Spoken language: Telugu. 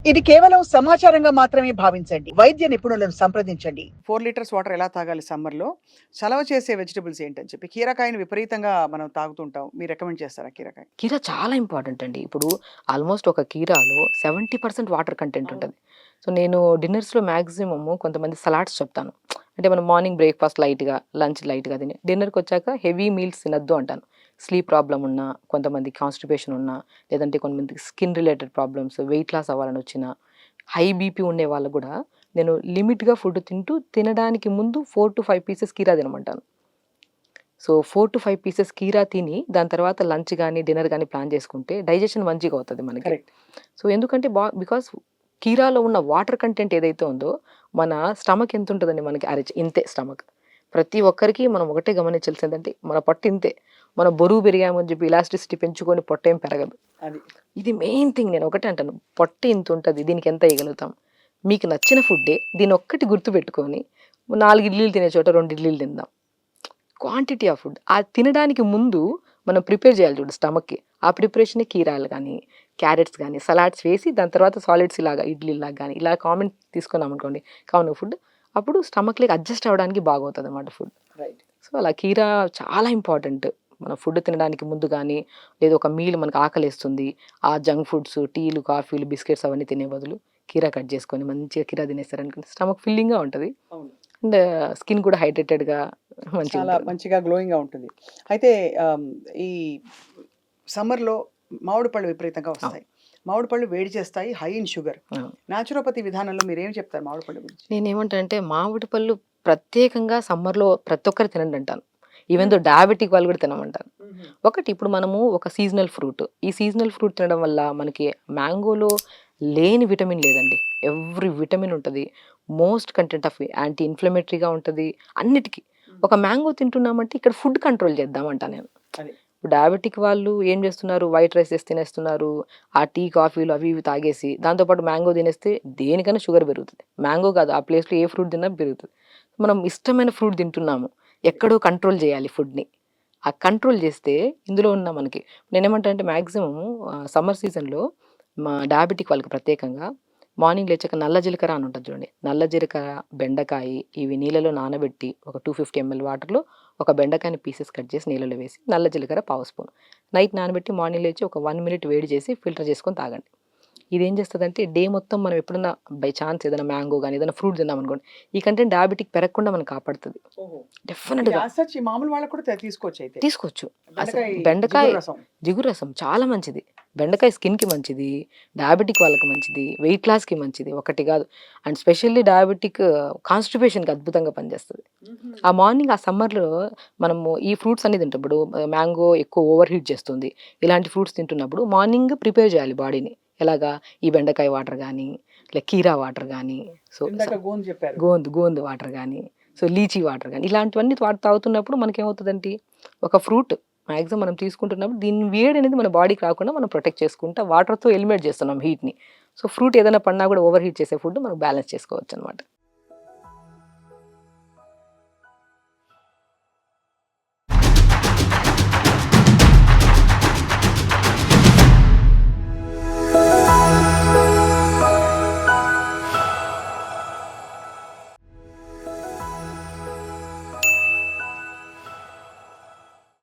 ఇది కేవలం సమాచారంగా మాత్రమే భావించండి. వైద్య నిపుణులను సంప్రదించండి. 4 లీటర్స్ వాటర్ ఎలా తాగాలి సమ్మర్‌లో? చలవ చేసే వెజిటబుల్స్ ఏంటని చెప్పి. కీరకాయని విపరీతంగా మనం తాగుతుంటాం. మీరు రికమెండ్ చేస్తారా కీరకాయ? కీర చాలా ఇంపార్టెంట్ అండి. ఇప్పుడు ఆల్మోస్ట్ ఒక కీరాలో 70% వాటర్ కంటెంట్ అవును. ఉంటది. సో, నేను డిన్నర్స్‌లో మాక్సిమము కొంతమంది సలాడ్స్ చెప్తాను. అంటే మనం మార్నింగ్ బ్రేక్‌ఫాస్ట్ లైట్‌గా, లంచ్ లైట్‌గా తిని, డిన్నర్‌కొచ్చాక హెవీ మీల్స్ తినొద్దు అంటాను. స్లీప్ ప్రాబ్లమ్ ఉన్నా, కొంతమంది కాన్‌స్టిపేషన్ ఉన్నా, లేదంటే కొంతమందికి skin related problems, weight loss అవ్వాలని వచ్చినా, హై బీపీ ఉండే వాళ్ళకి గూడా నేను లిమిట్‌గా ఫుడ్ తింటూ, తినడానికి ముందు 4-5 పీసెస్ కీరా తినమంటాను. సో, 4-5 పీసెస్ కీరా తిని, దాని తర్వాత లంచ్ గాని, డిన్నర్ గాని ప్లాన్ చేసుకుంటే డైజెషన్ మంచిగా అవుతది మనకి. కరెక్ట్. సో, ఎందుకంటే బికాస్ కీరాలో ఉన్న వాటర్ కంటెంట్ ఏదైతే ఉందో, మన స్టమక్ ఎంతుంటదండి మనకి ఇంతే స్టమక్. ప్రతి ఒక్కరికి మనం ఒకటే గమనించాల్సిందేంటంటే, మన పొట్ట ఇంతే. మనం బరువు పెరిగామని చెప్పి ఎలాస్టిసిటీ పెంచుకొని పొట్టేం పెరగదు. అది. ఇది మెయిన్ థింగ్, నేను ఒకటే అంటాను. పొట్ట ఇంతుంటది. దీనికి ఎంత ఎయగలుగుతాం? మీకు నచ్చిన ఫుడ్డే దీనొక్కటి గుర్తుపెట్టుకొని 4 ఇడ్లీలు తినే చోట 2 ఇడ్లీలు తిందాం. Quantity of food. అది తినడానికి ముందు మనం ప్రిపేర్ చేయాలి చూడు స్టమక్‌కి. ఆ ప్రిపరేషనే కీరాలు గానీ, క్యారెట్స్ గానీ, సలాడ్స్ వేసి దాని తర్వాత సాలిడ్స్ ఇలాగా ఇడ్లీలాగా గానీ, ఇలా కామన్ తీసుకున్నామనుకోండి కామన్ ఫుడ్. అప్పుడు స్టమక్‌లోకి అడ్జస్ట్ అవ్వడానికి బాగవుతదనమాట ఫుడ్. రైట్. సో, అలా కీరా చాలా ఇంపార్టెంట్. మనం ఫుడ్ తినడానికి ముందు గానీ, లేదా ఒక మీల్ మనకు ఆకలేస్తుంది. ఆ జంక్ ఫుడ్స్, టీలు, కాఫీలు, బిస్కెట్స్ అవన్నీ తినే బదులు కీరా కట్ చేసుకొని మంచిగా కీరా తినేసారనుకోండి స్టమక్ ఫిల్లింగ్‌గా ఉంటది. అవును. అండ్ స్కిన్ కూడా హైడ్రేటెడ్‌గా చాలా మంచిగుంటది. మంచిగా గ్లోయింగ్‌గా ఉంటుంది. అయితే ఈ సమ్మర్‌లో మామిడి పళ్ళు విపరీతంగా అవును. వస్తాయి. మామిడి పళ్ళు వేడి చేస్తాయి. High in sugar. అవును. న్యాచురోపతి విధానంలో మీరేం చెప్తారు మామిడి పళ్ళు గురించి? నేనేమంటానంటే మామిడి పళ్ళు ప్రత్యేకంగా సమ్మర్‌లో ప్రతి ఒక్కరు తినండి అంటాను. ఈవెన్ దో హ్మ్. డయాబెటిక్ వాళ్ళు కూడా తినమంటాను. హుహు. ఒకటి ఇప్పుడు మనము ఒక సీజనల్ ఫ్రూట్. ఈ సీజనల్ ఫ్రూట్ తినడం వల్ల మనకి మ్యాంగోలో లేని విటమిన్ లేదండి. ఎవ్రి విటమిన్ ఉంటది. మోస్ట్ కంటెంట్ ఆఫ్ యాంటీ ఇన్‌ఫ్లమేటరీగా ఉంటది. అన్నిటికి. హ్మ్. ఒక మ్యాంగో తింటున్నామంటే ఇక్కడ ఫుడ్ కంట్రోల్ చేద్దాం అంటా నేను. అది. ఇప్పుడు డయాబెటిక్ వాళ్ళు ఏం చేస్తున్నారు? వైట్ రైసెస్ తినేస్తున్నారు. ఆ టీ, కాఫీలు అవి ఇవి తాగేసి దాంతో పాటు మ్యాంగో తినేస్తే దేనికైనా షుగర్ పెరుగుతది. మ్యాంగో కాదు, ఆ ప్లేస్‌లో ఏ ఫ్రూట్ తిన్నా పెరుగుతది. మనం ఇష్టమైన ఫ్రూట్ తింటున్నాము. ఎక్కడో కంట్రోల్ చేయాలి ఫుడ్‌ని. ఆ కంట్రోల్ చేస్తే ఇందులో ఉన్న మనకి నేనేమంటానంటే మాక్సిమము సమ్మర్ సీజన్‌లో మా డయాబెటిక్ వాళ్ళకి ప్రత్యేకంగా మార్నింగ్ లేచాక నల్ల జీలకర్ర అని ఉంటది చూడండి. నల్ల జీలకర్ర, బెండకాయి ఇవి నీళ్ళలో నానబెట్టి ఒక 250 ఎంఎల్ వాటర్‌లో ఒక బెండకాయని పీసెస్ కట్ చేసి నీళ్ళలో వేసి, నల్ల జీలకర్ర పావు స్పూన్. నైట్ నానబెట్టి మార్నింగ్ లేచి ఒక 1 మినిట్ వేడి చేసి ఫిల్టర్ చేసుకొని తాగండి. ఇదేం చేస్తదంటే డే మొత్తం మనం ఎప్పుడన్నా బై ఛాన్స్ ఏదైనా మ్యాంగో గాని, ఏదైనా ఫ్రూట్ తిన్నామనుకోండి, ఈ కంటెంట్ డయాబెటిక్ పెరగకుండా మనకు కాపాడుతది. ఓహో! ఇది డెఫినిట్‌గా యాస్ సచ్ మామూలు వాళ్ళకి కూడా తీసుకోవచ్చయితే. తీసుకోవచ్చు. అసలు బెండకాయ బెండకాయ జిగురు రసం. జిగురు రసం చాలా మంచిది. బెండకాయ స్కిన్‌కి మంచిది. డయాబెటిక్ వాళ్ళకి మంచిది. వెయిట్ లాస్‌కి మంచిది. ఒకటి గాదు. అండ్ స్పెషల్లీ డయాబెటిక్ కాన్‌స్టిపేషన్‌కి అద్భుతంగా పనిచేస్తది. హుహు. ఆ మార్నింగ్ ఆ సమ్మర్‌లో మనము ఈ ఫ్రూట్స్ అన్ని తింటాం. ఇప్పుడు మ్యాంగో ఎక్కువ ఓవర్ హీట్ చేస్తుంది. ఇలాంటి ఫ్రూట్స్ తింటున్నప్పుడు మార్నింగ్ ప్రిపేర్ చేయాలి బాడీని. ఎలాగా? ఈ బెండకాయ వాటర్ గానీ, ఇలా కీరా వాటర్ గానీ, సో ఇందాక గోందు చెప్పారు. గోందు వాటర్ గానీ, సో లీచీ వాటర్ గానీ, ఇలాంటివన్నీ తాగుతున్నప్పుడు మనకేమవుతదంటే ఒక ఫ్రూట్ మాక్సిమం మనం తీసుకుంటున్నప్పుడు దీని వేడనేది మన బాడీకి రాకుండా మనం ప్రొటెక్ట్ చేసుకుంటా వాటర్‌తో ఎలిమినేట్ చేస్తున్నాం హీట్‌ని. సో, ఫ్రూట్ ఏదైనా పడినా కూడా ఓవర్ హీట్ చేసే ఫుడ్ మనం బ్యాలెన్స్ చేసుకోవచ్చనమాట.